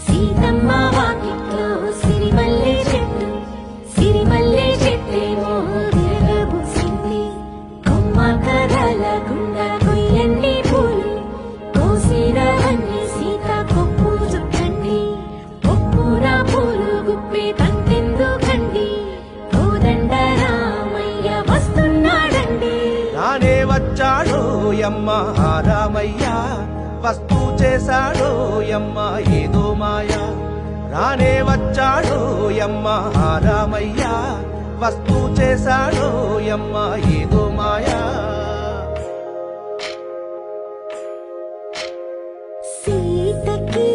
సీతమ్మ వాకిట్లో సిరిమల్లె చెట్టు, సిరిమల్లె చెట్టేమో విరగబూసింది. కొమ్మ కదలకుండా కొయ్యండి పూలు, కోసినవన్నీ సీత కొప్పు చుట్టండి. కొప్పున పూలు గుప్పే తంతెందుకండి, కోదండ రామయ్య వస్తున్నాడండి. రానే వచ్చాడు యమ్మ ఆ రామయ్య, వస్తూ చేశాడు యమ్మ ఏదో మాయా. రానే వచ్చాడు యమ్మ ఆ రామయ్య, వస్తూ చేశాడు యమ్మ ఏదో మాయా. సీతకి